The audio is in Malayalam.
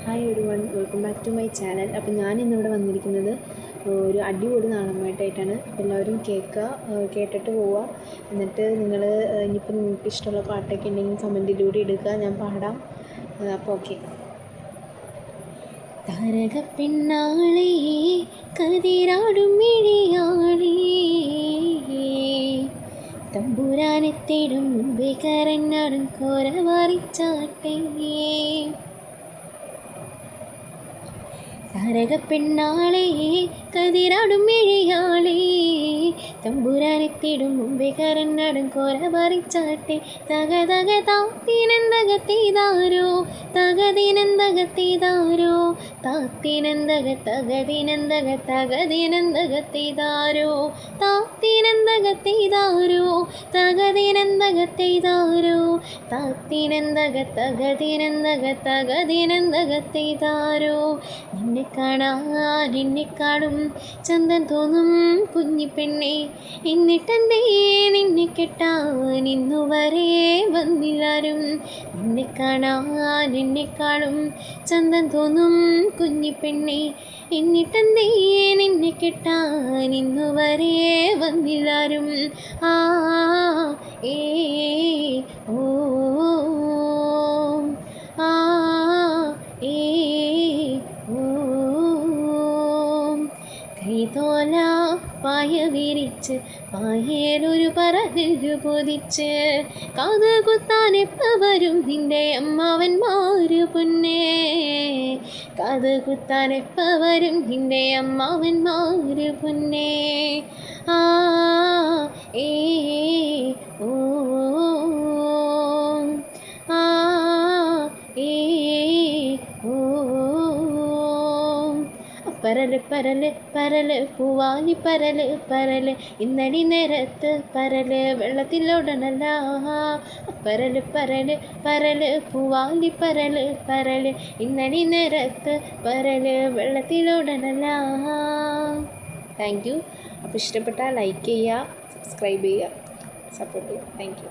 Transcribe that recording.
Hi everyone, welcome back to my channel. അപ്പോൾ ഞാൻ ഇന്നിവിടെ വന്നിരിക്കുന്നത് ഒരു അടിപൊളി നാടൻപാട്ടായിട്ടാണ്. അപ്പോൾ എല്ലാവരും കേട്ടിട്ട് പോവുക. എന്നിട്ട് ഇനിയിപ്പോൾ നിങ്ങൾക്ക് ഇഷ്ടമുള്ള പാട്ടൊക്കെ ഉണ്ടെങ്കിൽ കമൻറ്റിലൂടെ ഇടുക, ഞാൻ പാടാം. അപ്പോൾ ഓക്കെ. താരകപ്പെണ്ണാളേ കതിരാടും മിഴിയാളേ, തമ്പുരാനെ തേടും മുമ്പേ കരഞ്ഞാടും കോരവാറിച്ചാട്ടേ. താരകപ്പെണ്ണാളേ കതിരാടും മിഴിയാളേ, തമ്പുരാനെ തേടും മുമ്പേ കരഞ്ഞാടും കോരവാറിച്ചാട്ടെ. തകതക താത്തിനെന്തകത്തെയ്താരോ, തകതിനെന്തകത്തെയ്താരോ, താത്തിനെന്തക തകതിനെന്തക തകതിനെന്തകത്തെയ്താരോ, താത്തിനെന്തകത്തെയ്താരോ, തകതിനെന്തകത്തെയ്താരോ, താത്തിനെന്തക തകതിനെന്തക തകതിനെന്തകത്തെയ്താരോ. നിന്നെ കാണും ചന്തം തോന്നും കുഞ്ഞിപ്പെണ്ണെ, എന്നിട്ടെന്തേ നിന്നെ കെട്ടാൻ ഇന്നുവരെ വന്നില്ലാരും. നിന്നെ കാണും ചന്തം തോന്നും കുഞ്ഞിപ്പെണ്ണെ, എന്നിട്ടെന്തേ നിന്നെ കെട്ടാൻ ഇന്നുവരെ വന്നില്ലാരും. ആ ഏ ഓ ആ ഏ കൈതോല പായ വിരിച്ച് പായേലൊരു പറകു പൊതിച്ച്, കാത് കുത്താനെപ്പ വരും നിന്റെ അമ്മാവന്മാര് പൊന്നേ, കാത് കുത്താനെപ്പ വരും നിന്റെ അമ്മാവന്മാര് പൊന്നേ. ആ ഏ ഓ ആ ഏ ഓ പരല് പരല് പരല് പൂവാലി പരല് പരല്, ഇന്നടി നേരത്ത് പരല് വെള്ളത്തിലോടണല്ല. പരല് പരല് പരല് പൂവാലി പരല് പരല്, ഇന്നടി നേരത്ത് പരല് വെള്ളത്തിലോടണല്ല. Thank you. അപ്പോൾ ഇഷ്ടപ്പെട്ടാൽ ലൈക്ക് ചെയ്യുക, സബ്സ്ക്രൈബ് ചെയ്യുക, സപ്പോർട്ട് ചെയ്യുക. Thank you.